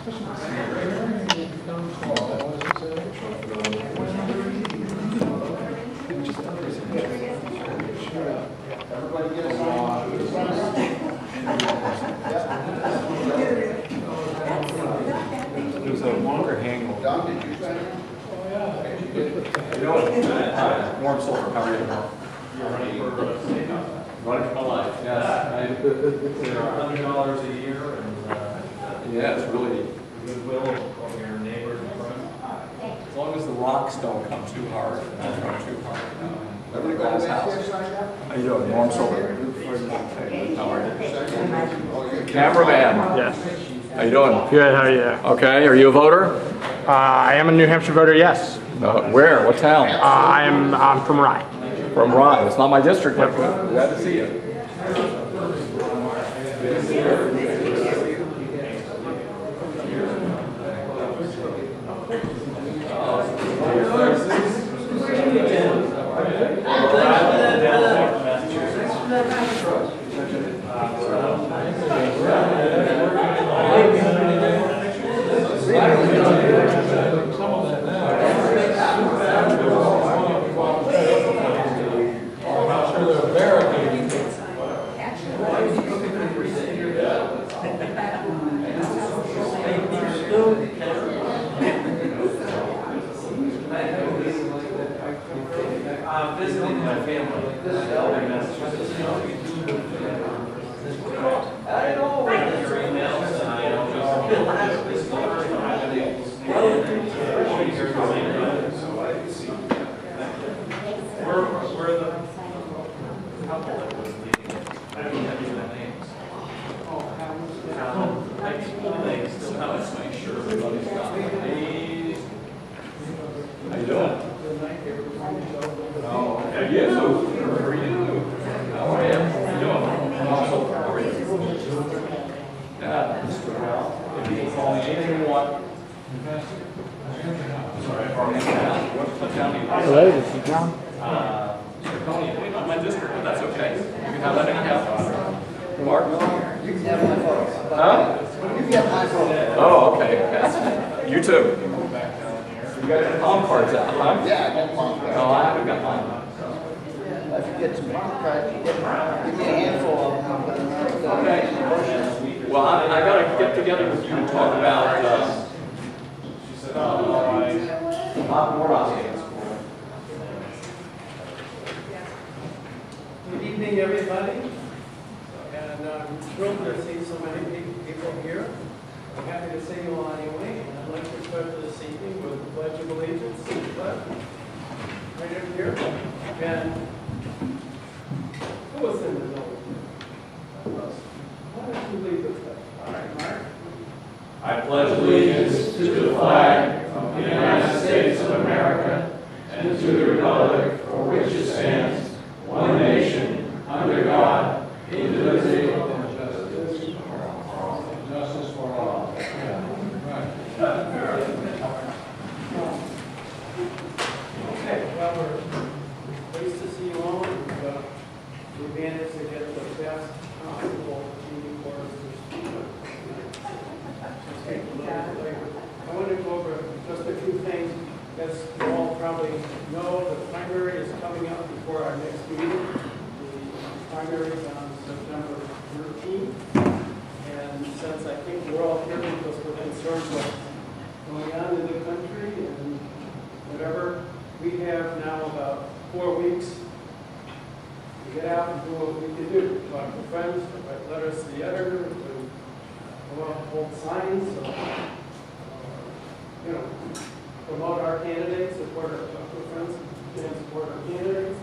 There's a longer handle. Don, did you sign it? Warm sulfur, how are you? Running for my life, yes. $100 a year and Yeah, it's really, goodwill of your neighbors and friends. as long as the rocks don't come too hard, don't come too hard. Every glass house. How you doing? Warm sulfur. How are you? Cameraman. Yes. How you doing? Good, how are you? Okay, are you a voter? I am a New Hampshire voter, yes. Where? What town? I'm from Rye. From Rye. It's not my district, but glad to see you. Visiting my family. I know. Your emails and I don't We're the couple that was meeting. I don't have your names. They still have to make sure everybody's got it. How you doing? Oh, okay. Yeah, so, how are you? How are you? How you doing? Also, how are you? Yeah. If you can call me anything you want. Sorry, what town do you live in? Hello, this is John. Tony, not my district, but that's okay. You can have that anyhow. Mark? You can have my photo. Huh? You can have my photo. Oh, okay. You too. You got your palm cards out, huh? Yeah, I got palm cards. No, I haven't got mine. If you get some palm cards, give me a handful of them. I'll put them out Okay. Well, I gotta get together with you and talk about, more ideas. Good evening, everybody, and I'm thrilled to see so many people here. I'm happy to see you all anyway, and I'd like to start this evening with the Pledge of Allegiance. Right up here. And who was in the middle? Why don't you lead with that? All right, Mark. I pledge allegiance to the flag of the United States of America and to the republic for which it stands, one nation, under God, indivisible, and justice for all. Okay, well, we're pleased to see you all, and we managed to get the best possible meeting for us this evening. I want to go over just a few things. As you all probably know, the primary is coming up before our next meeting. The primary is on September 13th. And since I think we're all here because we're concerned with going on in the country and whatever, we have now about 4 weeks to get out and do what we can do. Talk to friends, to write letters to the editor, to go out and hold signs, promote our candidates, support our friends, and support our candidates.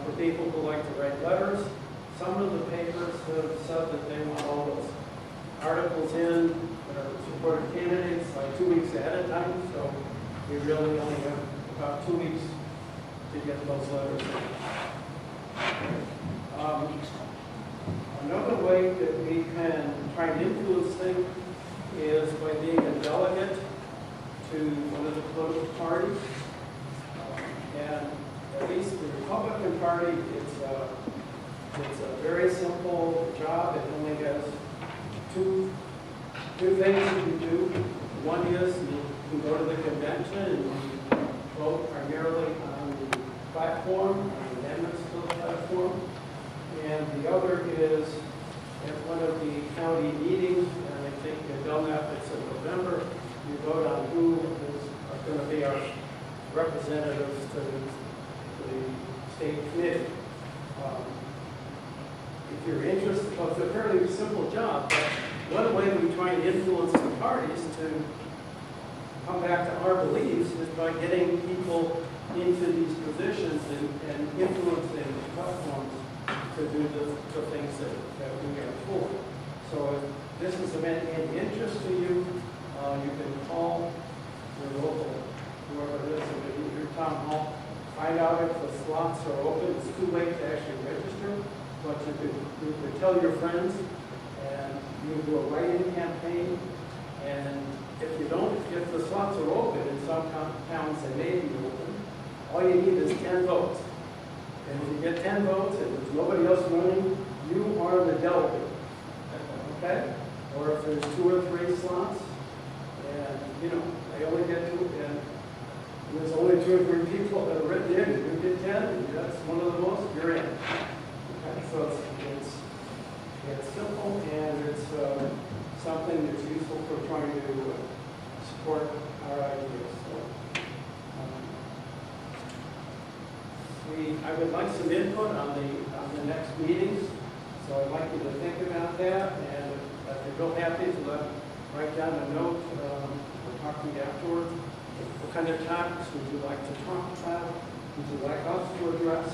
For people who like to write letters, some of the papers have said that they want all those articles in that are supported candidates like 2 weeks ahead of time, so we really only have about 2 weeks to get those letters in. Another way that we can try and influence things is by being a delegate to one of the political parties. And at least the Republican Party, it's a very simple job. It only has two two things that you do. One is you can go to the convention and you vote primarily on the platform, on amendments to the platform. And the other is at one of the county meetings, and I think in Belknap it's in November, you vote on who are going to be our representatives to the state committee. If you're interested, well, it's a fairly simple job, but one way we try and influence the parties to come back to our beliefs is by getting people into these positions and influencing the platforms to do the things that we are for. So if this is of any interest to you, you can call your local, whoever it is, in your town hall, find out if the slots are open. It's too late to actually register, but you could tell your friends, and you can do a write-in campaign. And if the slots are open, in some towns they may be open, all you need is 10 votes. And if you get 10 votes and there's nobody else running, you are the delegate. Okay? Or if there's 2 or 3 slots, and they only get 2, and there's only 2 or 3 people that are written in, you get 10, and that's one of the most, you're in. Okay? So it's simple, and it's something that's useful for trying to support our ideas. So, I would like some input on the next meetings, so I'd like you to think about that, and I'd be real happy to write down a note. We'll talk to you afterwards. What kind of topics would you like to talk about? Would you like us to address?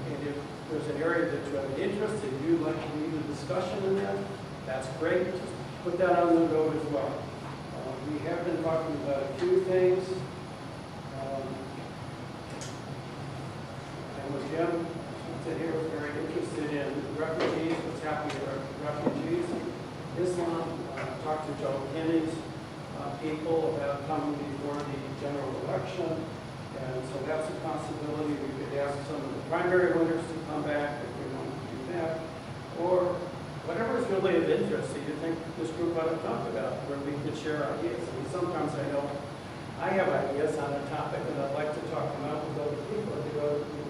And if there's an area that you have an interest in, you'd like to lead a discussion in that, that's great. Just put that on the note as well. We have been talking about a few things. Jim here was very interested in refugees, what's happening to refugees, Islam. Talked to Joe Kinney's people about coming before the general election, and so that's a possibility. We could ask some of the primary winners to come back if we want to do that, or whatever is really of interest that you think this group ought to talk about, where we could share ideas. I mean, sometimes I know I have ideas on a topic, and I'd like to talk them out with other people or to go to people.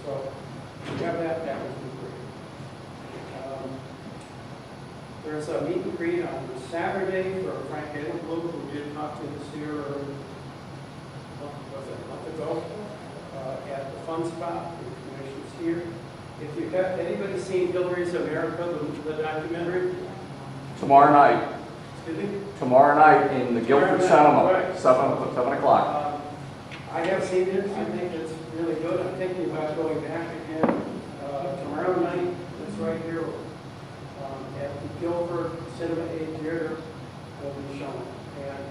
So if you have that would be great. There's a meet and greet on Saturday for Frank Edelblum, who did talk to this year, was it a month ago, at the Fun Spot. The information's here. If you've got anybody seen Hillary's America, the documentary? Tomorrow night. Excuse me? Tomorrow night in the Guilford Cinema, right. 7 o'clock. I have seen it. I think it's really good. I'm thinking about going back again tomorrow night. It's right here at the Guilford Cinema 8 Theater. Will be shown. And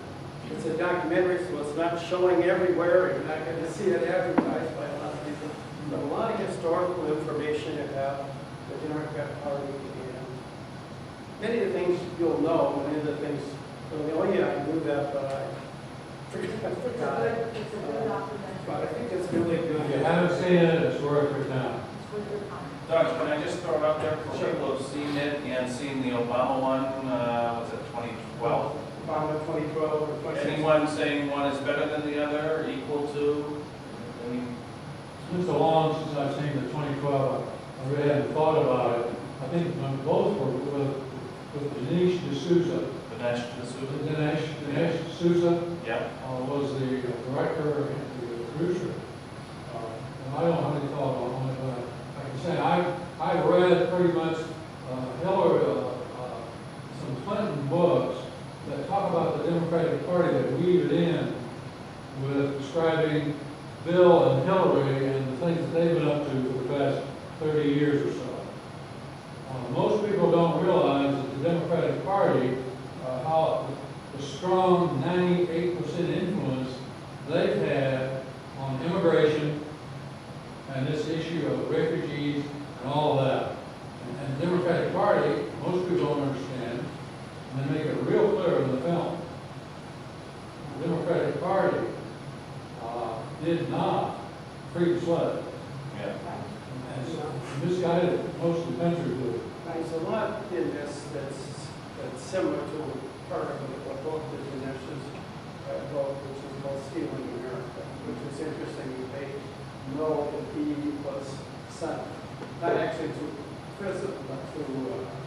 it's a documentary, so it's not showing everywhere. You're not going to see it advertised by a lot of people. But a lot of historical information about the Democrat Party and many of the things you'll know. Many of the things, oh yeah, I knew that, but I forgot it. But I think it's really good. If you haven't seen it, it's worth your time. Doug, can I just throw it out there for people who have seen it and seen the Obama one, was it 2012? Obama 2012 or 2016. Anyone saying one is better than the other, equal to? I mean, It's so long since I've seen the 2012. I really hadn't thought about it. I think both were with Dinesh D'Souza. Dinesh D'Souza yeah. Was the director and the producer. And I don't have any thought on it, but I can say I read pretty much Hillary, some Clinton books that talk about the Democratic Party that weave it in with describing Bill and Hillary and the things that they've been up to for the past 30 years or so. Most people don't realize that the Democratic Party, how the strong 98% influence they've had on immigration and this issue of refugees and all of that. And the Democratic Party, most people don't understand, and they make it real clear in the film. The Democratic Party did not free the slave. Yeah. And so misguided most of the country with. There's a lot in this that's similar to part of a book that Dinesh's wrote, which is called Stealing America, which is interesting. They know that he was sent, not actually to prison, but to,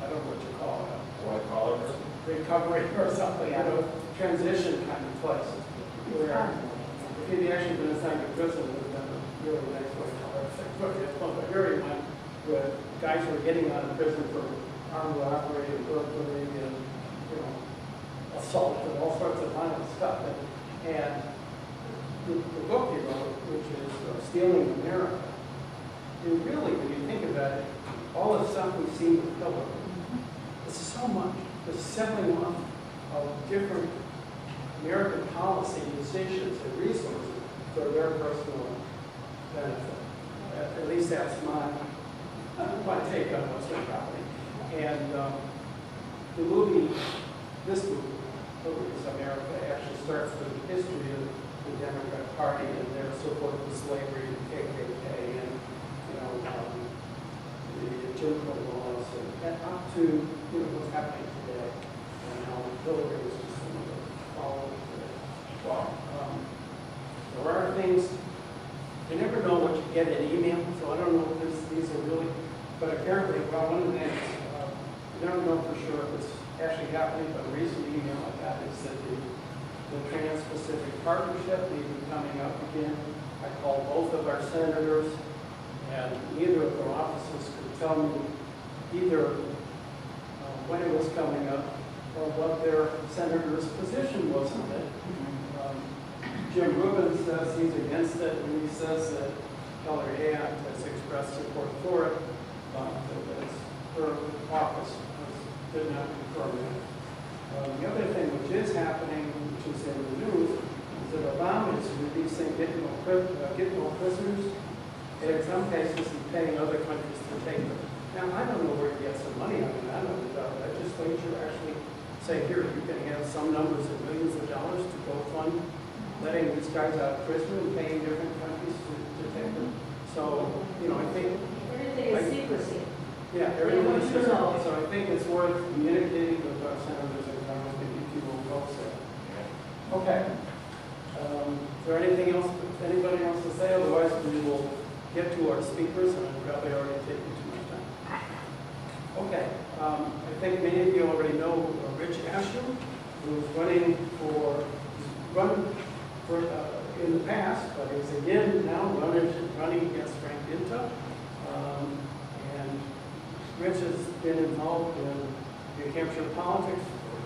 I don't know what you call it, White collar person. recovery or something, transition kind of place. Where if he'd actually been assigned to prison, it would have been a really nice way to live. But here he went with guys who were getting out of prison for armed robbery and burglary and, assault and all sorts of violent stuff. And the book he wrote, which is Stealing America, and really, when you think about it, all the stuff we've seen with Hillary, it's so much, the settling off of different American policy decisions and resources for their personal benefit. At least that's my take on what's been happening. And the movie, this movie, Hillary's America, actually starts with the history of the Democrat Party and their support for slavery, the KKK, and the Jim Crow laws, and up to what's happening today, and how Hillary is just some of the following today. Wow. There are things, you never know what you get in email, so I don't know if these are really, but apparently, one of the things, you don't know for sure if it's actually happening, but a recent email I got is that the Trans-Pacific Partnership may be coming up again. I called both of our senators, and neither of their offices could tell me either when it was coming up or what their senator's position was on it. Jim Rubin says he's against it, and he says that Hillary Act has expressed support for it, but that her office did not confirm that. The other thing which is happening, which is in the news, is that Obama is releasing Gitmo prisoners, and in some cases he's paying other countries to take them. Now, I don't know where he gets the money. I mean, I don't know the legislature actually say, here, you can have some numbers of millions of dollars to go fund letting these guys out of prison and paying different countries to take them. So, I think... Everything is secrecy. Yeah, everyone is secret. So I think it's worth communicating with our senators and Congress to keep people folks there. Okay. Is there anything else, anybody else to say? Otherwise, we will get to our speakers, and I've probably already taken too much time. Okay. I think many of you already know Rich Ashooh, who's running in the past, but he's again now running against Frank Dinta. And Rich has been involved in New Hampshire politics for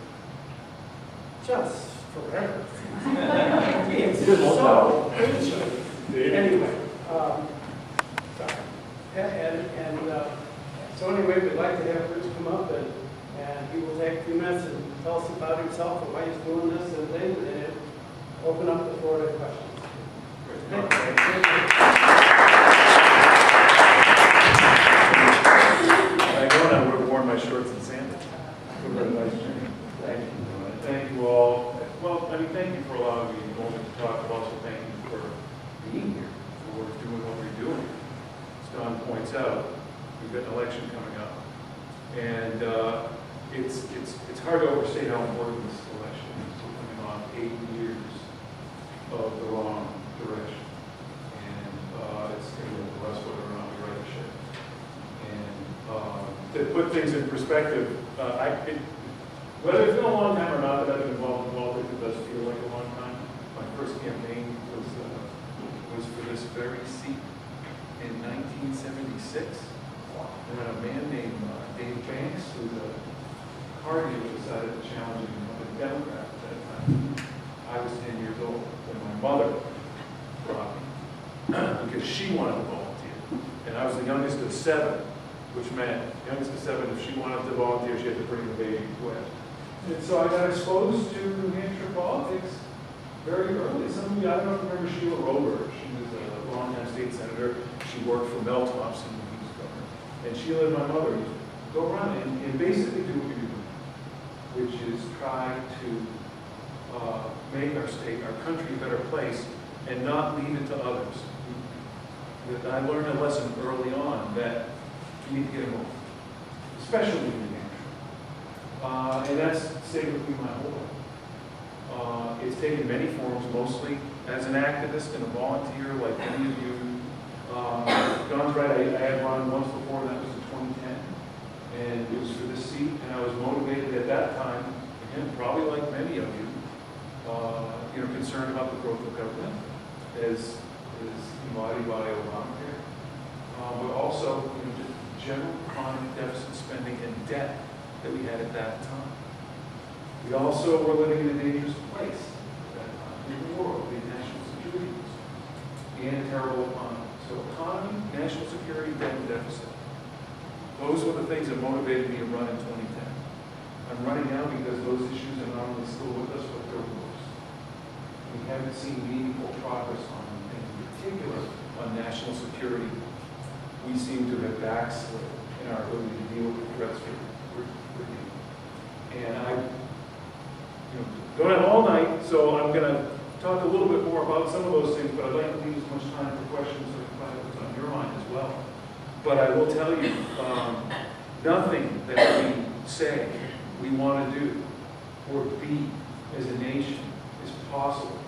just forever. It's so crazy. Anyway, sorry. So anyway, we'd like to have Rich come up and he will take a few minutes and tell us about himself and why he's doing this and things, and then open up the floor to questions. I would have worn my shorts and sandals. Thank you all. Well, thank you for allowing me to talk, but also thank you for being here, for doing what we're doing. As Don points out, we've got an election coming up, and it's hard to overstate how important this election is. We're coming on 8 years of the wrong direction, and it's going to be less whether or not we right the ship. And to put things in perspective, whether it's been a long time or not that I've been involved in politics, it does feel like a long time. My first campaign was for this very seat in 1976. And then a man named Dave Banks, who's a car dealer, decided to challenge him, a Democrat at that time. I was 10 years old when my mother brought me because she wanted to volunteer. And I was the youngest of 7, which meant youngest of 7, if she wanted to volunteer, she had to bring the baby with. And so I got exposed to New Hampshire politics very early. Some of you, I don't know if you remember Sheila Rover. She was a longtime state senator. She worked for Mel Thompson when he was governor. And Sheila and my mother used to go around and basically do what we do, which is try to make our state, our country a better place and not leave it to others. I learned a lesson early on that you need to get involved, especially in New Hampshire. And that's stayed with me my whole life. It's taken many forms, mostly as an activist and a volunteer, like many of you. Don's right, I had run once before, and that was in 2010. And it was for this seat, and I was motivated at that time, again, probably like many of you, concerned about the growth of government as embodied by Obamacare. But also, just general chronic deficit spending and debt that we had at that time. We also were living in a dangerous place at that time in the world, the national security risk, and a terrible economy. So economy, national security, debt, and deficit. Those were the things that motivated me to run in 2010. I'm running now because those issues are not only still with us, but they're worse. We haven't seen meaningful progress on them, and in particular on national security. We seem to have backslid in our ability to deal with the threats we're dealing with. And I don't have all night, so I'm going to talk a little bit more about some of those things, but I'd like to leave as much time for questions so you can find out what's on your mind as well. But I will tell you, nothing that we say we want to do or be as a nation is possible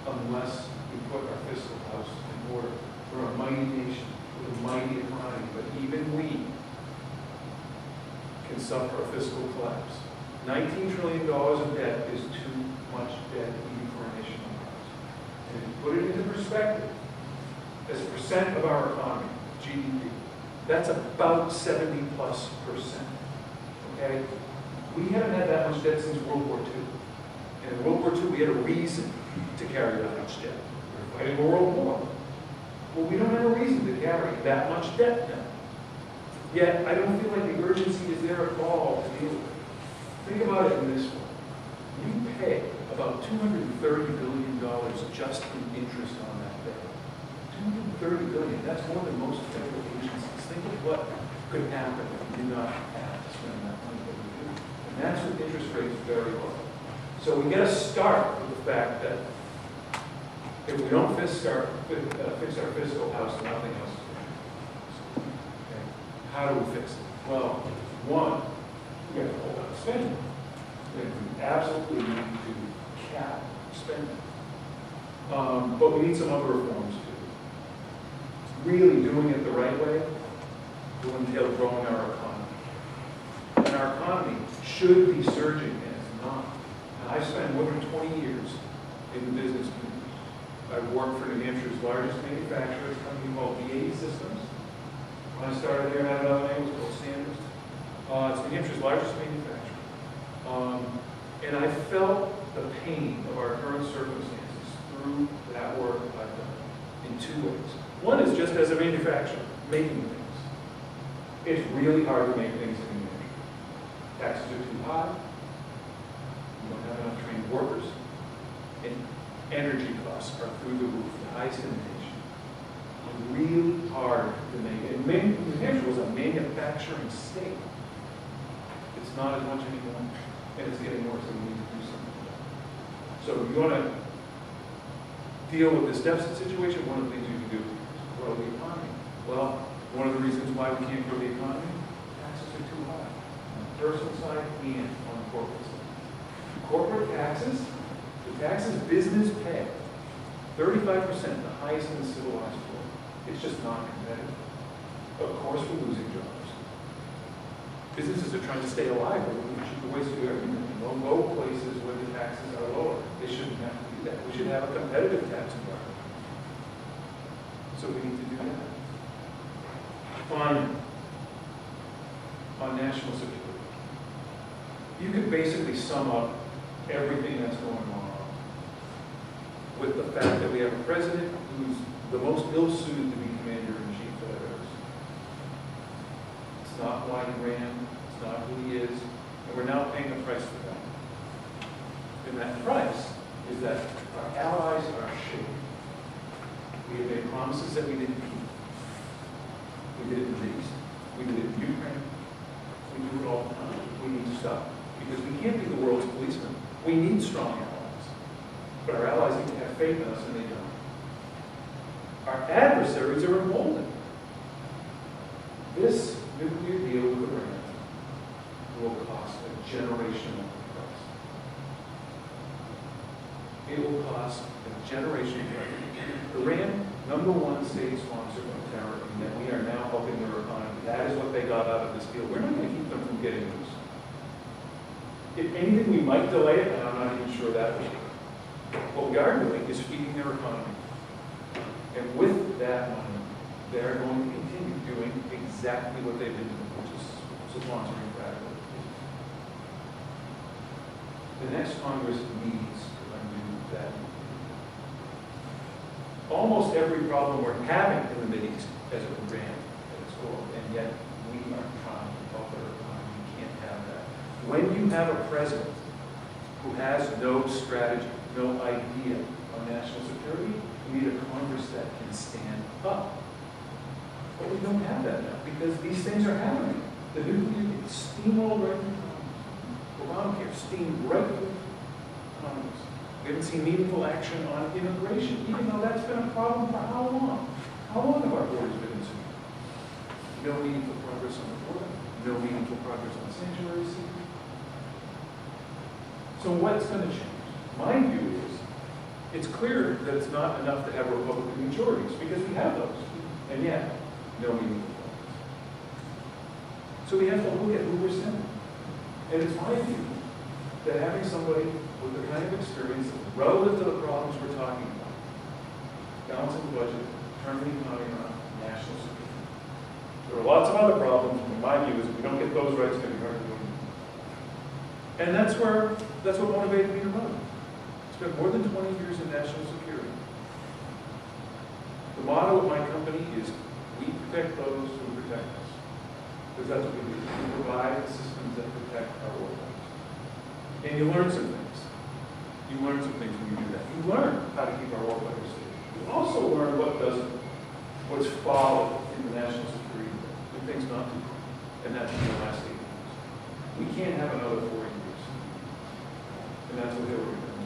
unless we put our fiscal house in order. We're a mighty nation with a mighty economy, but even we can suffer a fiscal collapse. $19 trillion of debt is too much debt even for a nation like ours. And if you put it into perspective, as a percent of our economy, GDP, that's about 70+%. Okay? We haven't had that much debt since World War II. And in World War II, we had a reason to carry that much debt. We were fighting a world war. Well, we don't have a reason to carry that much debt now. Yet, I don't feel like the urgency is there at all to deal with it. Think about it in this way. We pay about $230 billion just in interest on that debt. $230 billion, that's more than most federal agencies. Think of what could happen if we did not have to spend that money that we do. And that's with interest rates very low. So we got to start with the fact that if we don't fix our fiscal house, nothing else is going to happen. Okay? How do we fix it? Well, one, we have to hold on to spending. We absolutely need to cap spending. But we need some other reforms too. Really doing it the right way will entail growing our economy. And our economy should be surging, and it's not. And I've spent more than 20 years in the business community. I've worked for New Hampshire's largest manufacturer, a company called VA Systems. When I started there, I had another name, it was called Standards. It's New Hampshire's largest manufacturer. And I felt the pain of our current circumstances through that work I've done in two ways. One is just as a manufacturer, making things. It's really hard to make things in New Hampshire. Taxes are too high. You don't have enough trained workers. And energy costs are through the roof, the highest in the nation. It's really hard to make it. And New Hampshire was a manufacturing state. It's not as much anymore, and it's getting worse, and we need to do something about it. So if you want to deal with this deficit situation, one of the things you can do is grow the economy. Well, one of the reasons why we can't grow the economy, taxes are too high, on the personal side and on the corporate side. Corporate taxes, the taxes business pay, 35%, the highest in the civilized world. It's just not competitive. Of course we're losing jobs. Businesses are trying to stay alive. We're looking for cheaper ways to do everything. We'll go places where the taxes are lower. They shouldn't have to do that. We should have a competitive tax environment. So we need to do that. Finally, on national security. You could basically sum up everything that's going on with the fact that we have a president who's the most ill-suited to be commander-in-chief that I've ever seen. It's not why he ran, it's not who he is, and we're now paying a price for that. And that price is that our allies are shaken. We have made promises that we didn't keep. We did it in the East. We did it in Ukraine. We do it all the time. We need to stop. Because we can't be the world's policeman. We need strong allies. But our allies need to have faith in us, and they don't. Our adversaries are emboldened. This nuclear deal with Iran will cost a generational cost. It will cost a generation. Iran, #1 state sponsor of terror, and that we are now helping their economy. That is what they got out of this deal. We're not going to keep them from getting this. If anything, we might delay it, and I'm not even sure that will. What we are doing is feeding their economy. And with that money, they're going to continue doing exactly what they've been doing, which is sponsoring radical. The next Congress needs to undo that. Almost every problem we're having in the Mideast as a brand at its core, and yet we are trying to help our economy. We can't have that. When you have a president who has no strategy, no idea on national security, you need a Congress that can stand up. But we don't have that now because these things are happening. The nuclear steamrolled right through Congress. Obamacare steamed right through Congress. We haven't seen meaningful action on immigration, even though that's been a problem for how long? How long have our borders been insecure? No meaningful progress on the border, no meaningful progress on sanctuary seeking. So what's going to change? My view is, it's clear that it's not enough to have Republican majorities, because we have those, and yet, no meaningful progress. So we have to look at who we're sending. And it's my view that having somebody with the kind of experience relative to the problems we're talking about, balancing the budget, turning the economy around, national security. There are lots of other problems, and my view is if we don't get those right, it's going to be hard to do anything. And that's what motivated me to run. Spent more than 20 years in national security. The motto of my company is, we protect those who protect us. Because that's what we do. We provide the systems that protect our warfighters. And you learn some things. You learn some things when you do that. You learn how to keep our warfighters safe. You also learn what's followed in the national security, the things not to do. And that's in the last 8 years. We can't have another 4 years. And that's what they were going to do.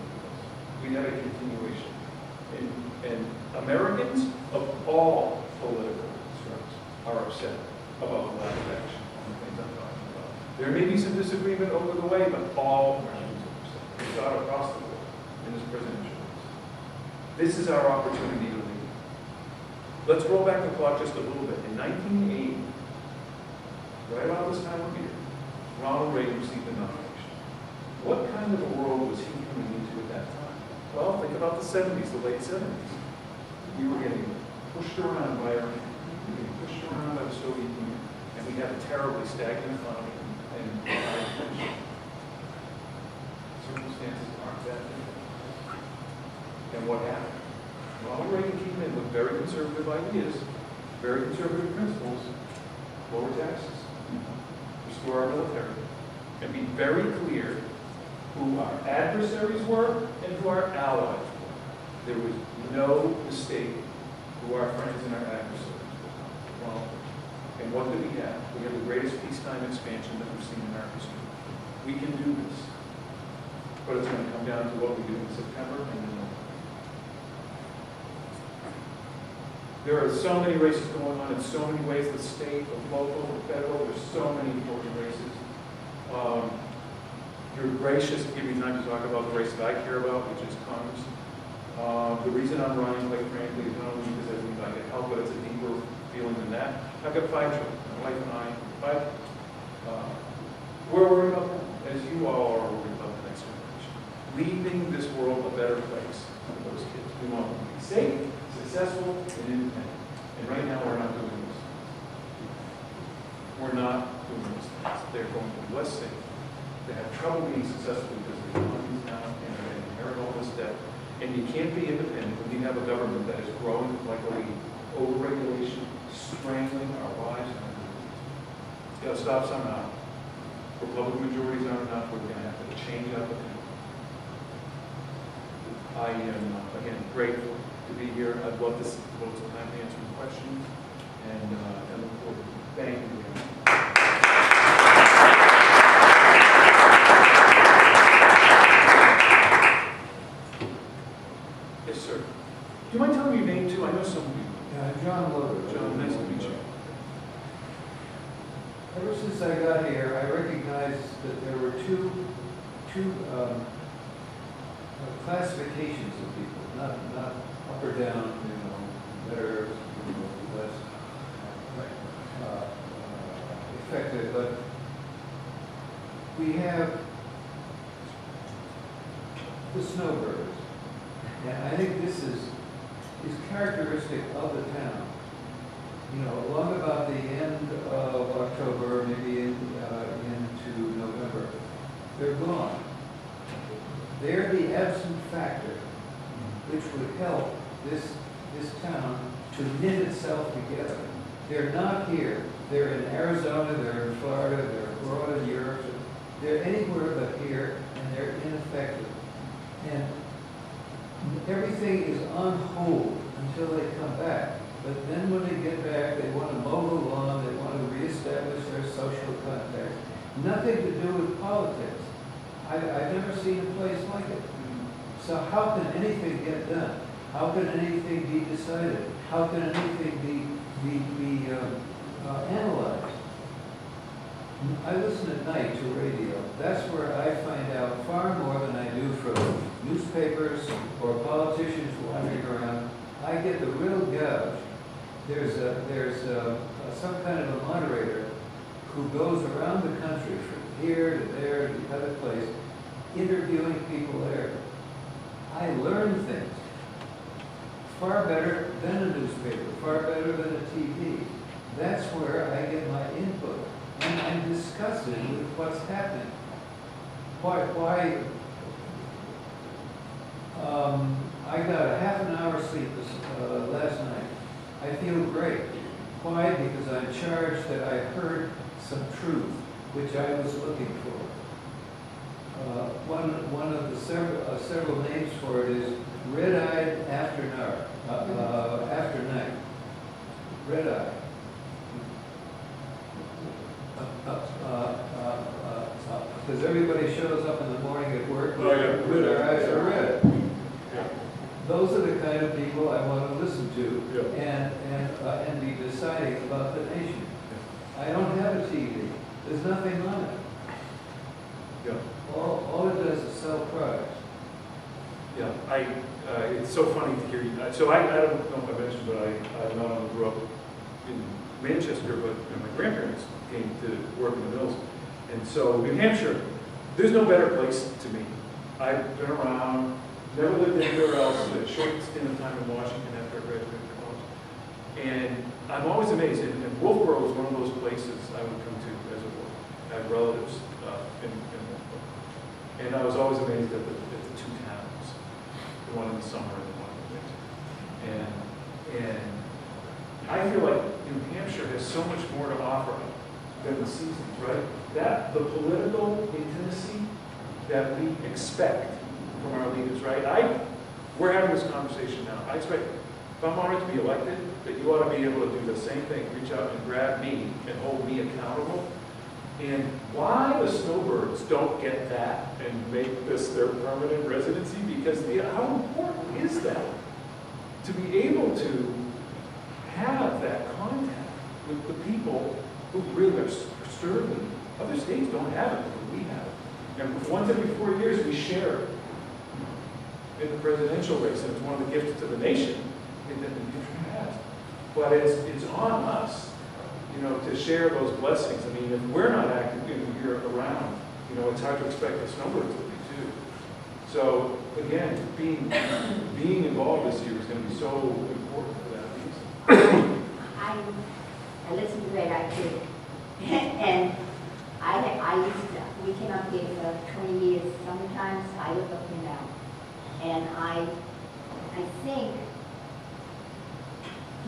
We have a continuation. And Americans of all political stripes are upset about the lack of action on the things I'm talking about. There may be some disagreement over the way, but all Americans are upset. We saw it across the board in this presidential race. This is our opportunity to lead. Let's roll back the clock just a little bit. In 1980, right about this time of year, Ronald Reagan received the nomination. What kind of a world was he coming into at that time? Well, think about the 70s, the late 70s. We were getting pushed around by Iran. We were getting pushed around by the Soviet Union. And we had a terribly stagnant economy and high inflation. Circumstances aren't that different. And what happened? Ronald Reagan came in with very conservative ideas, very conservative principles, lower taxes, restore our military, and be very clear who our adversaries were and who our allies were. There was no mistake who our friends and our adversaries were. Well, and what did we have? We have the greatest peacetime expansion that we've seen in our history. We can do this. But it's going to come down to what we do in September and in November. There are so many races going on in so many ways, the state, the local, the federal, there's so many important races. You're gracious to give me time to talk about the race that I care about, which is Congress. The reason I'm running, quite frankly, is not only because I believe I can help, but it's a deeper feeling than that. I've got 5 children, my wife and I, 5. We're worried about them, as you all are worried about the next generation. Leaving this world a better place for those kids. We want them to be safe, successful, and independent. And right now, we're not doing those things. We're not doing those things. They're going to be less safe. They have trouble being successful because the economy's down and they inherit all this debt. And you can't be independent when you have a government that is growing like a weed. Overregulation, strangling our lives and our communities. It's got to stop somehow. Republican majorities aren't enough. We're going to have to change up the country. I am, again, grateful to be here. I'd love to devote some time to answering questions. And I look forward to it. Thank you very much. Yes, sir. Do you mind telling me your name, too? I know some of you. John Loder. John, nice to meet you. Ever since I got here, I recognized that there were 2 classifications of people, not up or down, better, less effective, but we have the snowbirds. And I think this is characteristic of the town. Along about the end of October, maybe into November, they're gone. They're the absent factor which would help this town to knit itself together. They're not here. They're in Arizona, they're in Florida, they're abroad in Europe. They're anywhere but here, and they're ineffective. And everything is on hold until they come back. But then when they get back, they want to mow the lawn, they want to reestablish their social contacts. Nothing to do with politics. I've never seen a place like it. So how can anything get done? How can anything be decided? How can anything be analyzed? I listen at night to radio. That's where I find out far more than I do from newspapers or politicians wandering around. I get the real gouge. There's some kind of a moderator who goes around the country from here to there to the other place, interviewing people there. I learn things far better than a newspaper, far better than a TV. That's where I get my input. And I'm disgusted with what's happening. Why I got a half an hour sleep last night. I feel great. Why? Because I'm charged that I heard some truth, which I was looking for. One of the several names for it is red-eyed after night. Red-eye. Because everybody shows up in the morning at work with their eyes are red. Those are the kind of people I want to listen to and be deciding about the nation. I don't have a TV. There's nothing on it. Yeah. All it does is sell products. Yeah, it's so funny to hear you. So I don't know if I mentioned, but I not only grew up in Manchester, but my grandparents came to work in the mills. And so New Hampshire, there's no better place to me. I've been around, never lived anywhere else, a short stint of time in Washington after I graduated from college. And I'm always amazed, and Moultonboro is one of those places I would come to as a boy. I have relatives in Moultonboro. And I was always amazed at the two towns, the one in the summer and the one in the winter. And I feel like New Hampshire has so much more to offer than the seasons, right? That the political intimacy that we expect from our leaders, right? We're having this conversation now. I expect, if I'm honored to be elected, that you ought to be able to do the same thing, reach out and grab me and hold me accountable. And why the snowbirds don't get that and make this their permanent residency, because how important is that to be able to have that contact with the people who really are serving. Other states don't have it, but we have it. And once every 4 years we share it in the presidential race, and it's one of the gifts to the nation that New Hampshire has. But it's on us, to share those blessings. I mean, if we're not active here around, it's hard to expect the snowbirds to be too. So again, being involved this year is going to be so important for that reason. I listen to Red Eye too, and we came up here for 20 years. Sometimes I look up and down, and I think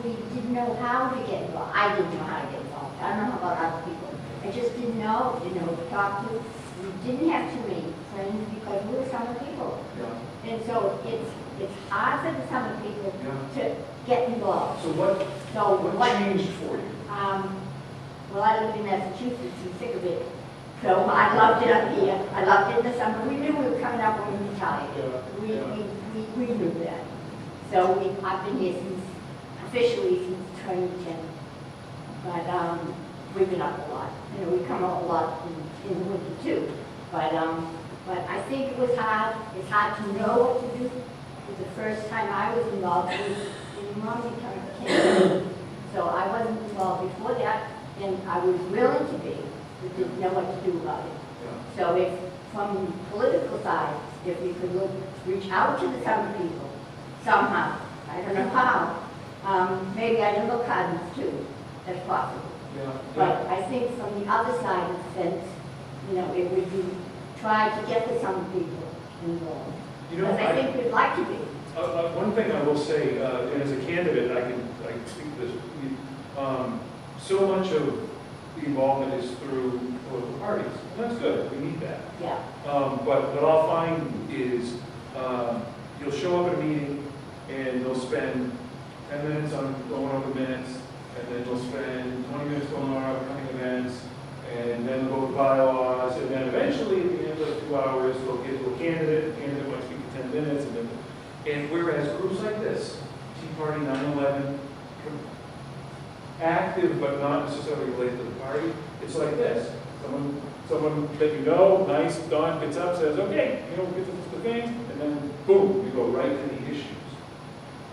we didn't know how to get involved. I didn't know how to get involved. I don't know about other people. I just didn't know who to talk to. We didn't have too many friends because we were summer people. Yeah. And so it's hard for the summer people to get involved. So what changed for you? Well, I lived in Massachusetts and sick of it. So I loved it up here. I loved it in the summer. We knew we were coming up when we retired. We knew that. So I've been here officially since 2010. But we've been up a lot. We come up a lot in the winter too. But But I think it was hard. It's hard to know what to do. It was the first time I was involved. It was in Romney campaign. So I wasn't involved before that, and I was willing to be, but didn't know what to do about it. So if, from the political side, if we could reach out to the summer people somehow, I don't know how, maybe I can look at them too, if possible. But I think from the other side of the fence, you know, it would be try to get the summer people involved. You know, Because I think we'd like to be. one thing I will say, and as a candidate, I can speak to this. So much of the involvement is through political parties. And that's good. We need that. Yeah. But what I'll find is you'll show up at a meeting and they'll spend 10 minutes on going over minutes, and then they'll spend 20 minutes going over upcoming events, and then they'll go to bylaws, and then eventually at the end of 2 hours, they'll get to a candidate. The candidate might speak for 10 minutes, and whereas groups like this, Tea Party, 9/11, active but not necessarily related to the party, it's like this. Someone that you know, nice, Don gets up, says, okay, you know, we'll get to the things, and then boom, we go right to the issues.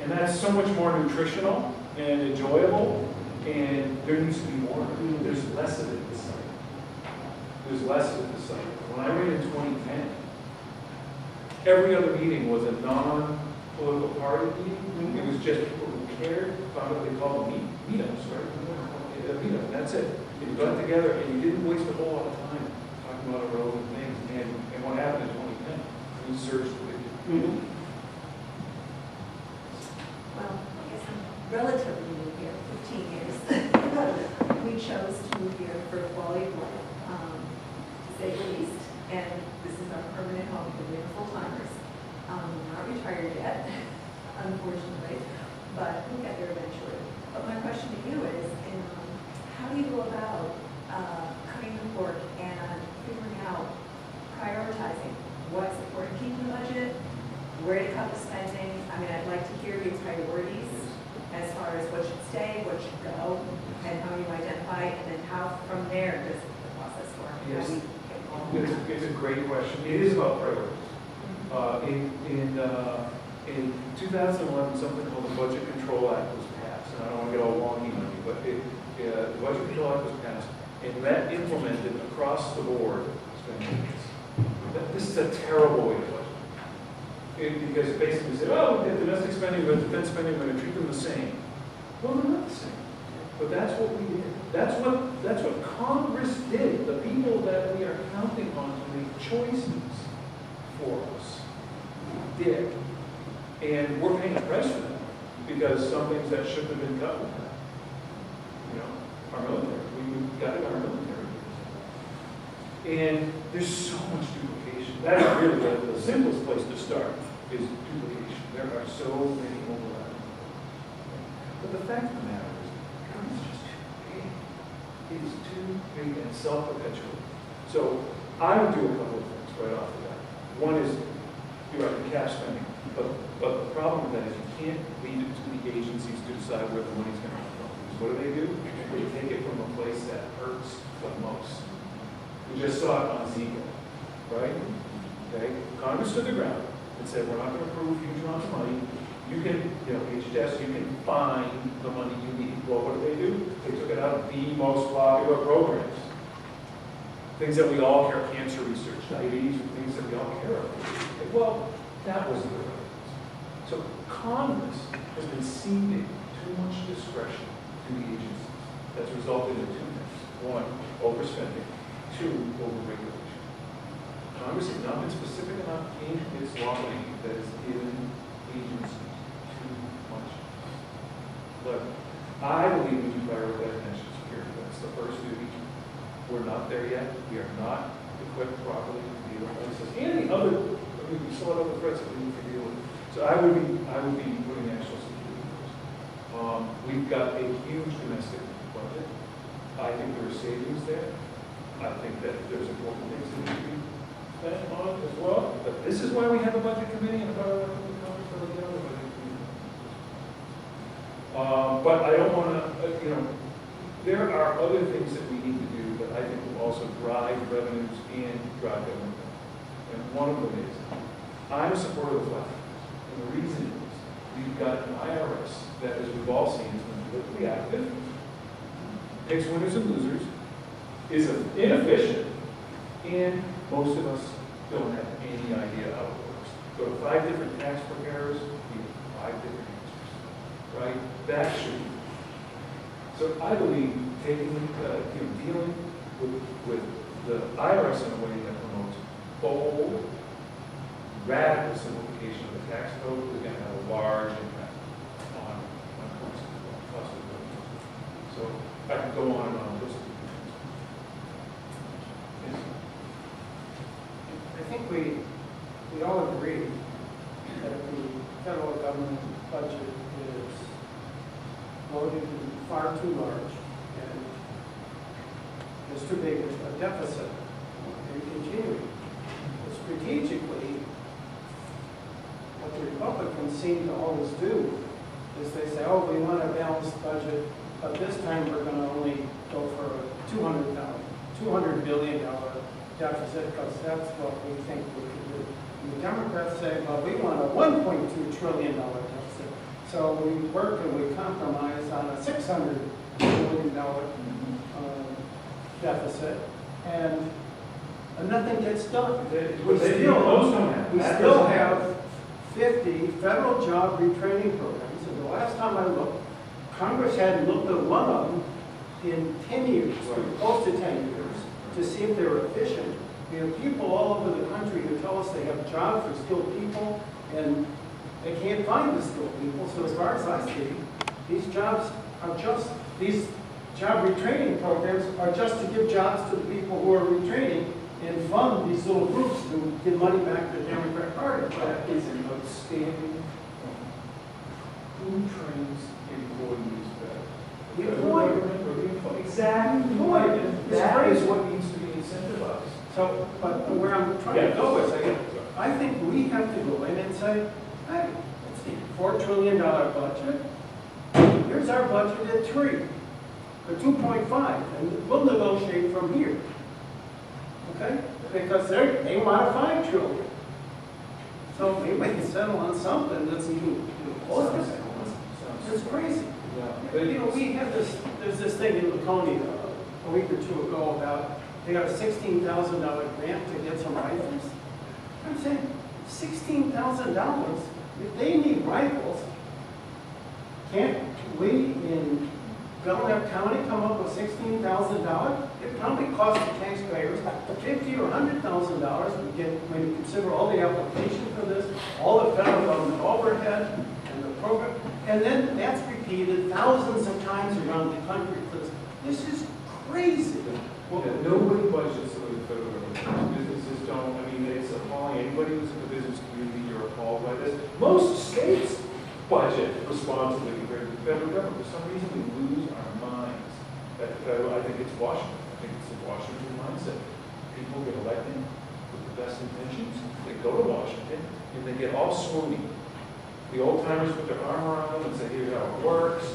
And that's so much more nutritional and enjoyable, and there needs to be more. There's less of it this cycle. There's less of it this cycle. When I ran in 2010, every other meeting was a non-political party meeting. It was just people who cared, found what they called meetups, right? A meetup, that's it. You got together and you didn't waste a whole lot of time talking about irrelevant things. And what happened in 2010? We surged the big. Well, I guess I'm relatively new here, 15 years. We chose to move here for quality of life, to say the least. And this is our permanent home because we are full-timers. We're not retired yet, unfortunately, but we'll get there eventually. But my question to you is, how do you go about cutting the pork and figuring out, prioritizing what's important to keep in the budget, where to cut the spending? I mean, I'd like to hear your priorities as far as what should stay, what should go, and how you identify, and then how from there does the process work? Yes. How do you get involved? It's a great question. It is about priorities. In 2011, something called the Budget Control Act was passed, and I don't want to get all wonky on you, but the Budget Control Act was passed, and that implemented across the board spending. This is a terrible way to budget. Because it basically said, oh, we did domestic spending, but defense spending, we're going to treat them the same. Well, they're not the same. But that's what we did. That's what Congress did. The people that we are counting on to make choices for us did. And we're paying a price for that because some things that shouldn't have been cut were cut. You know, our military. We got it in our military. And there's so much duplication. That's really the simplest place to start is duplication. There are so many overlapping. But the fact of the matter is, government's just too big. It is too big and self-perpetuating. So I would do a couple of things right off the bat. One is, you're right, the cash spending. But the problem with that is you can't leave it to the agencies to decide where the money's going to come from. Because what do? They take it from a place that hurts the most. We just saw it on Zika, right? Okay, Congress stood the ground and said, we're not going to approve huge amounts of money. You can, HHS, you can find the money you need. Well, what did they do? They took it out of the most popular programs. Things that we all care, cancer research, diabetes, things that we all care about. Well, that wasn't the right. So Congress has been ceding too much discretion to the agencies. That's resulted in two things. One, overspending. Two, overregulation. Congress has not been specific enough in its lobbying that has given agencies too much leverage. I believe we do prioritize national security. That's the first duty. We're not there yet. We are not equipped properly to deal with this. And the other, we still have other threats that we need to deal with. So I would be putting national security first. We've got a huge domestic budget. I think there are savings there. I think that there's important things that need to be spent on as well. But this is why we have a budget committee and a budget Congress for the other budget committee. But I don't want to, there are other things that we need to do that I think will also drive revenues and drive government. And one of them is, I'm a supporter of the flat tax. And the reason is, we've got an IRS that, as we've all seen, is politically active, picks winners and losers, is inefficient, and most of us don't have any idea how it works. Go to 5 different tax preparers, we have 5 different answers, right? That should be. So I believe taking, dealing with the IRS in a way that promotes bold, radical simplification of the tax code is going to have a large impact on cost of living. So I can go on and on with this. Yes. I think we all agree that the federal government budget is loaded and far too large and is too big a deficit and continuing. But strategically, what the Republicans seem to always do is they say, oh, we want a balanced budget, but this time we're going to only go for a $200 billion deficit because that's what we think we can do. And the Democrats say, well, we want a $1.2 trillion deficit. So we work and we compromise on a $600 billion deficit, and nothing gets done. We still have 50 federal job retraining programs, and the last time I looked, Congress hadn't looked at one of them in 10 years, close to 10 years, to see if they were efficient. We have people all over the country who tell us they have jobs for skilled people, and they can't find the skilled people. So as far as I see, these jobs are just, these job retraining programs are just to give jobs to the people who are retraining and fund these little groups to give money back to the Democrat Party. That is an outstanding point. Who trains employees better? The employer. Exactly. That is what needs to be incentivized. So, but where I'm trying to go is, I think we have to go in and say, hey, let's see, $4 trillion budget. Here's our budget at 3, or 2.5, and we'll negotiate from here. Okay? Because they want a $5 trillion. So maybe we can settle on something that's even close to that. It's crazy. But You know, we have this, there's this thing in Laconia a week or two ago about, they got a $16,000 grant to get some rifles. I'm saying, $16,000, if they need rifles, can't we in Belknap County come up with $16,000? It probably costs the taxpayers $50,000 or $100,000 when you consider all the applications for this, all the federal government overhead, and the program, and then that's repeated thousands of times around the country. Because this is crazy. Well, nobody budgets the way the federal government. Businesses don't. I mean, it's appalling. Anybody who's in the business community, you're appalled by this. Most states budget responsibly compared to the federal government. For some reason, we lose our minds at the federal. I think it's Washington. I think it's the Washington mindset. People get elected with the best intentions. They go to Washington and they get all swoony. The old timers put their arm around them and say, here's how it works.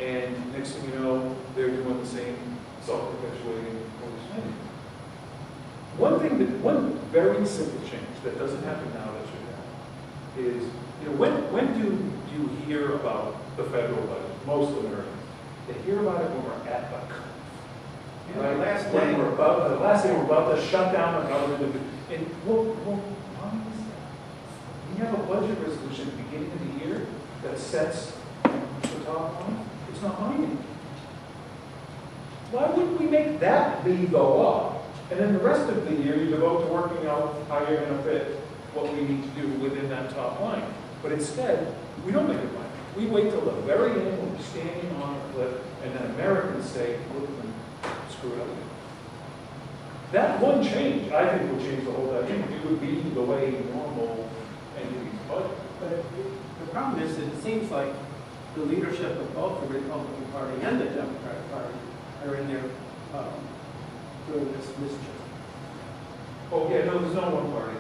And next thing you know, they're doing the same self-perpetuating overspending. One very simple change that doesn't happen now that should happen is, when do you hear about the federal budget? Most Americans, they hear about it when we're at the cuff. Right? The last day we're about to shut down the government. And why is that? We have a budget resolution at the beginning of the year that sets the top line. It's not binding. Why wouldn't we make that be the law? And then the rest of the year you devote to working out how you're going to fit what we need to do within that top line. But instead, we don't make it binding. We wait till the very end when we're standing on a cliff, and then Americans say, look at them, screw it up. That one change, I think, will change the whole dynamic. It would be the way normal entities budget. But the problem is that it seems like the leadership of both the Republican Party and the Democratic Party are in there doing this mischief. Oh, yeah, no, there's no one party.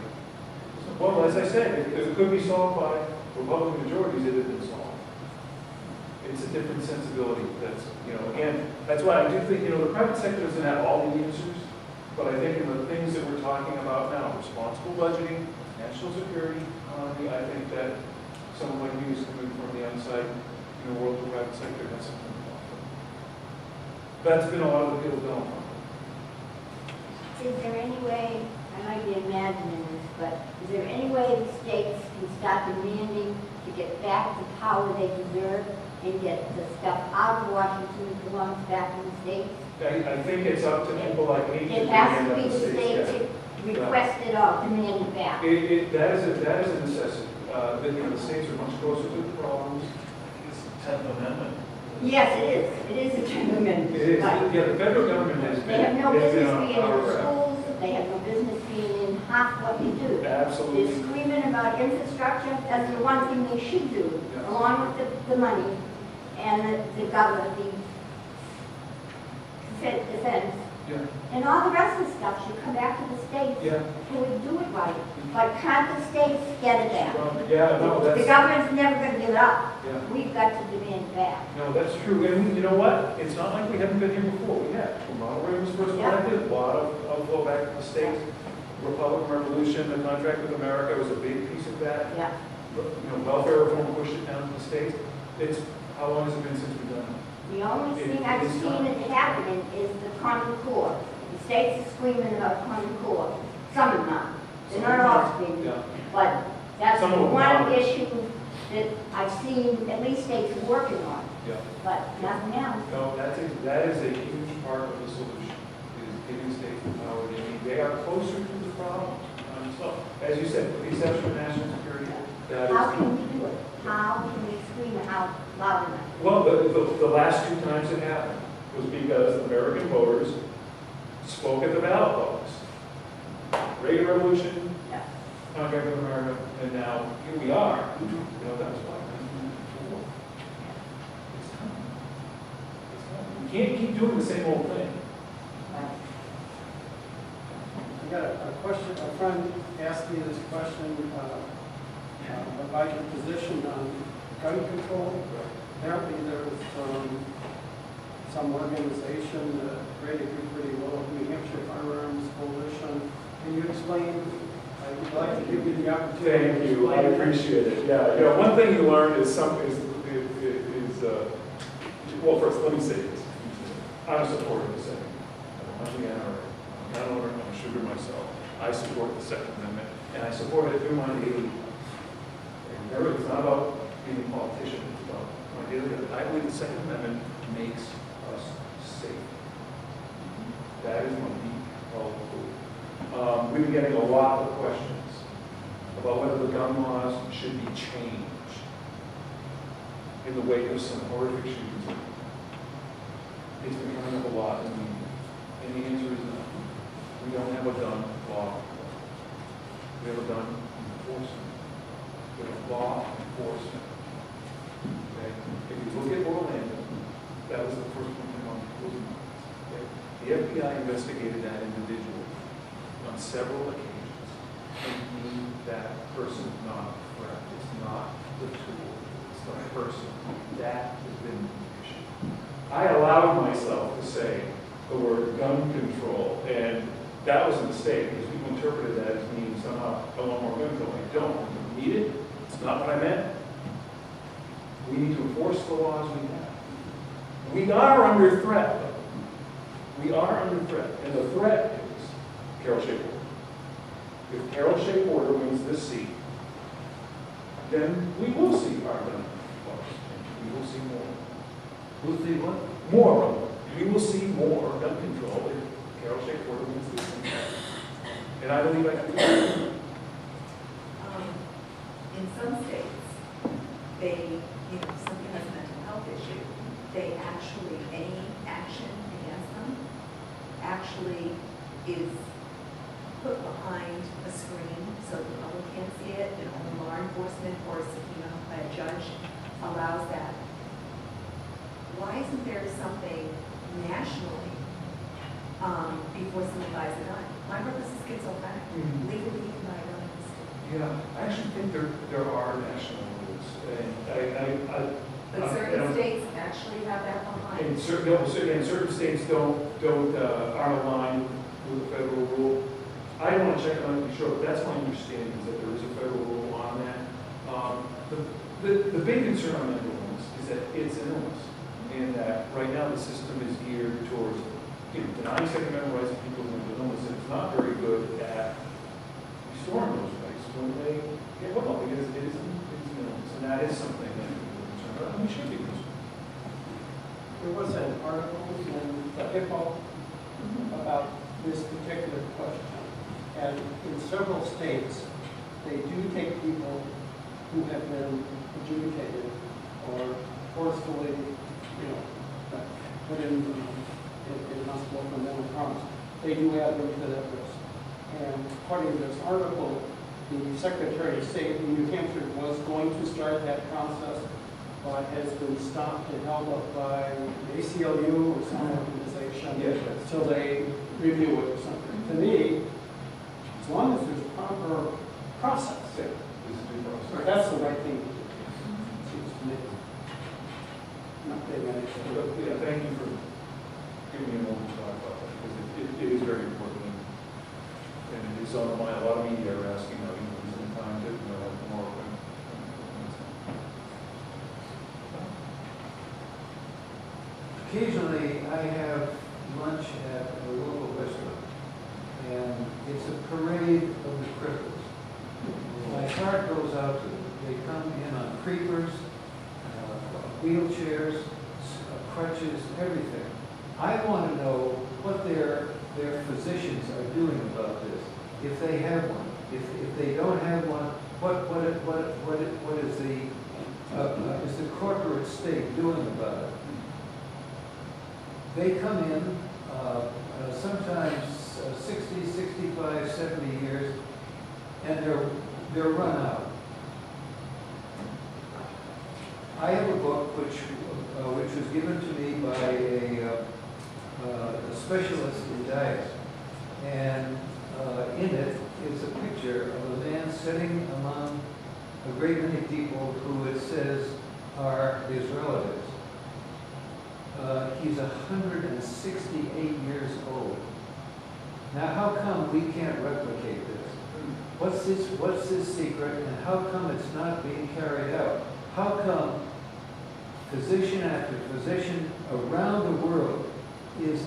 Well, as I said, if it could be solved by Republican majorities, it had been solved. It's a different sensibility. That's, and that's why I do think, the private sector doesn't have all the answers, But I think in the things that we're talking about now, responsible budgeting, national security, economy, I think that someone like me who's coming from the outside, in the world of the private sector, has something to offer. That's been a lot of the people don't want. Is there any way, I might be imagining this, but is there any way the states can start demanding to get back the power they deserve and get the stuff out of Washington that belongs back in the states? I think it's up to people like me to It has to demand be of the the state states. to request it or demand it back. That is a necessity. The states are much closer to the problems. It's the 10th Amendment. Yes, it is. It is a Ten Amendment. It is, Right. yeah, the federal government has been. They have no has been business on being in our the track. schools, they have no business being in half what you do. They're Absolutely. screaming about infrastructure, that's the one thing they should do, Yeah. along with the money and the government, the defense, Yeah, and all the rest of the stuff should come back to the states. yeah. Can we do it right? But can't the states get it back? Yeah, no, The that's, government's never gonna give it up. yeah. We've got to demand it back. No, that's true. And you know what? It's not like we haven't been here before. We have. When Ronald Reagan was first Yeah. elected, a lot of flow back to the states. Republican Revolution, the contract with America was a big piece of that. Yeah. Welfare reform pushed it down to the states. How long has it been since we've done that? The only thing I've seen it happening is the Common Core. The states are screaming about Common Core. Some of them are. They're not all screaming. Yeah. But that's Some of them one are. issue that I've seen at least states working on, Yeah. but nothing else. No, that is a huge part of the solution, is giving states the power they need. They are closer to the problem. So, as you said, with the exception of national security, that is. How can we do it? How can we scream it out loud enough? Well, the last two times it happened was because American voters spoke at the ballot box. Reagan Revolution, Yeah. contract with America, and now here we are. That was what, 1994. It's time. It's time. We can't keep doing the same old thing. I got a question, a friend asked me this question about your position on gun control. Apparently there was some organization that rated you pretty well, New Hampshire Firearms Coalition. Can you explain? I would like to give you the opportunity. Thank to you, I explain. appreciate it. Yeah, one thing you learn is well, first, let me say this. I'm a supporter of the Second Amendment. I'm an NRA. I'm not over, I'm a sugar myself. I support the Second Amendment, and I support it through my daily. Remember, it's not about being a politician, it's about my daily. I believe the Second Amendment makes us safe. That is my deep held belief. We've been getting a lot of questions about whether the gun laws should be changed in the wake of some horrific shootings. It's been coming up a lot in the media. And the answer is no. We don't have a gun law. We have a gun enforcement. We have a law enforcement. Okay? If you look at Orlando, that was the first one on people's minds. Okay? The FBI investigated that individual on several occasions and deemed that person not a threat. It's not the tool. It's the person. That has been the issue. I allowed myself to say the word gun control, and that was a mistake because people interpreted that as meaning somehow I want more gun control. I don't. We need it. It's not what I meant. We need to enforce the laws we have. We are under threat, though. We are under threat, and the threat is Carol Shea Porter. If Carol Shea Porter wins this seat, then we will see our gun laws. We will see more. We'll see what? More of them. We will see more gun control if Carol Shea Porter wins this thing. And I believe I can do that. In some states, somebody has a mental health issue, they actually, any action against them actually is put behind a screen so the public can't see it, and only law enforcement or by a judge allows that. Why isn't there something nationally before someone buys a gun? My purpose is schizophrenic. Legally, you can buy a gun in this state. Yeah, I actually think there are national rules. And But certain states actually have that behind. certain states aren't aligned with a federal rule. I don't want to check it on, to be sure, but that's my understanding, is that there is a federal rule on that. The big concern on mental illness is that it's an illness, and that right now the system is geared towards, denying Second Amendment rights to people with mental illness, and it's not very good at restoring those rights when they get well, because it is an illness, and that is something that we're concerned about, and we should be concerned. There was an article in the Hippo about this particular question. And in several states, they do take people who have been adjudicated or forcefully, put in hospital for mental problems. They do add them to that list. And according to this article, the Secretary of State in New Hampshire was going to start that process, but has been stopped and held up by the ACLU or some organization until they review it or something. To me, as long as there's proper process, that's the right thing to do. Seems to me. Not getting anything. Yeah, thank you for giving me a moment to talk about that, because it is very important. And it is on the mind. A lot of media are asking how you spend time to have more open. Occasionally, I have lunch at a local restaurant, and it's a parade of the cripples. My heart goes out to them. They come in on creepers, wheelchairs, crutches, everything. I want to know what their physicians are doing about this, if they have one. If they don't have one, what is the corporate state doing about it? They come in sometimes 60, 65, 70 years, and they're run out. I have a book which was given to me by a specialist in diet, and in it is a picture of a man sitting among a great many people who it says are his relatives. He's 168 years old. Now, how come we can't replicate this? What's his secret, and how come it's not being carried out? How come physician after physician around the world is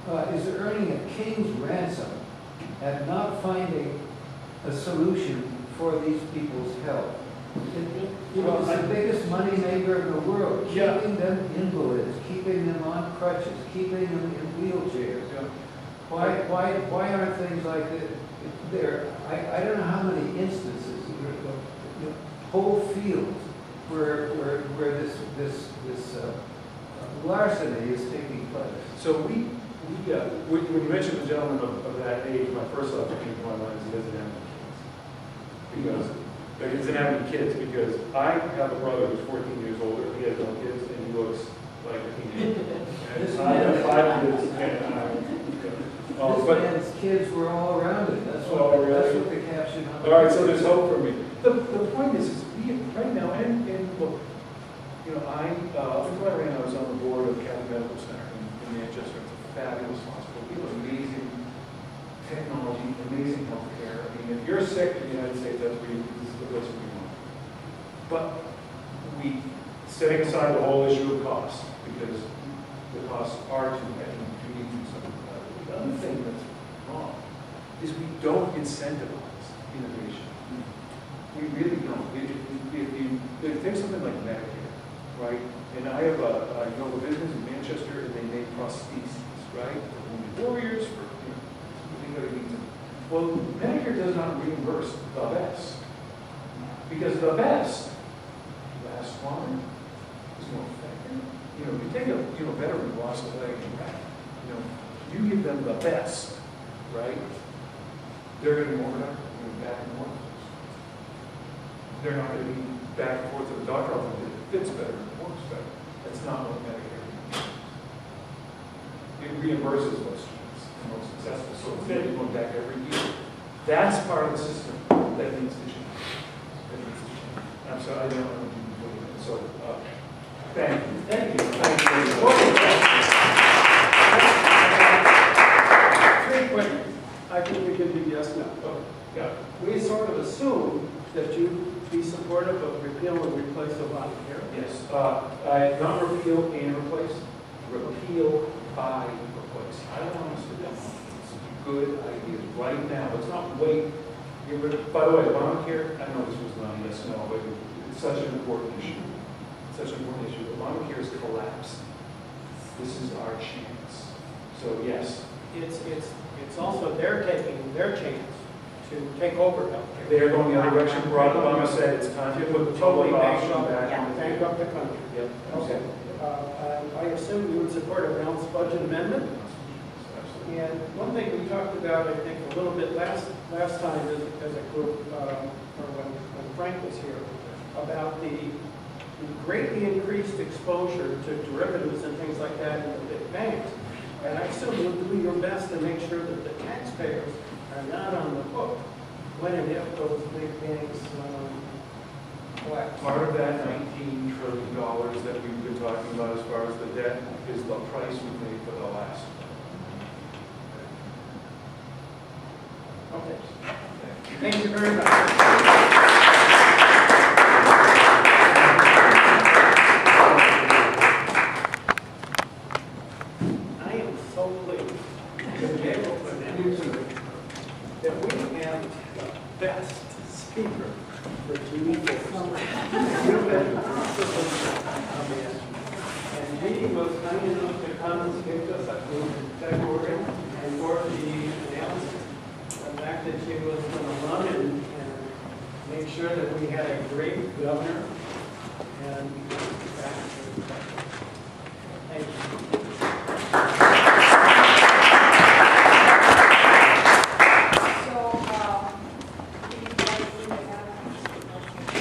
earning a king's ransom at not finding a solution for these people's health? It's the biggest money maker in the world, keeping them invalids, keeping them on crutches, keeping them in wheelchairs. Why aren't things like this there? I don't know how many instances, whole fields where this larceny is taking place. So when you mentioned the gentleman of that age, my first thought that came to my mind is he doesn't have any kids. He doesn't have any kids because I have a brother who's 14 years older. He has no kids, and he looks like a teenager. And I have 5 kids. This man's kids were all around him. That's what the caption. All right, so there's hope for me. The point is we right now, and look, before I ran, I was on the board of Catholic Medical Center in Manchester. It's a fabulous hospital. We have amazing technology, amazing healthcare. I mean, if you're sick in the United States, this is the place we want. But setting aside the whole issue of cost, because the costs are too heavy to need to do something about it. The other thing that's wrong is we don't incentivize innovation. We really don't. If you take something like Medicare, right? And I know a business in Manchester, and they make prostheses, right? For wounded warriors, for well, Medicare does not reimburse the best, because the best lasts longer, is more effective. You take a veteran who lost a leg and back, you give them the best, right? They're going to be more productive, back and forth. They're not going to be back and forth to the doctor often. It fits better, it works better. That's not what Medicare does. It reimburses most students, the most successful. So instead of going back every year, that's part of the system that needs to change. I'm sorry, I don't know if you can do it. So, thank you. Thank you. Thank you. yes, no. Oh, yeah. We sort of assume that you'd be supportive of repeal and replace Obamacare. Yes, not repeal and replace, repeal by replace. I don't want us to do that. It's a good idea right now. Let's not wait. By the way, Obamacare, I know this was not a yes, no, but it's such an important issue. Such an important issue. Obamacare has collapsed. This is our chance. So yes, It's also they're taking their chance to take over healthcare. they're going the other direction. Barack Obama said it's time to put the Totally public option bankrupt, back. bankrupt the country. Yep. Okay. I assume you would support a balanced budget amendment. Absolutely. And one thing we talked about, I think, a little bit last time as a group, or when Frank was here, about the greatly increased exposure to derivatives and things like that in the big banks. And I assume you'll do your best to make sure that the taxpayers are not on the hook when and if those big banks collapse. Part of that $19 trillion that we've been talking about as far as the debt is the price we paid for the last. Okay. Thank you very much. I am so pleased to be able to announce that we have the best speaker for Judy Ford. And Judy was kind enough to come and speak to us, I think, in February, and for the announcement, the fact that she was going to run and make sure that we had a great governor, and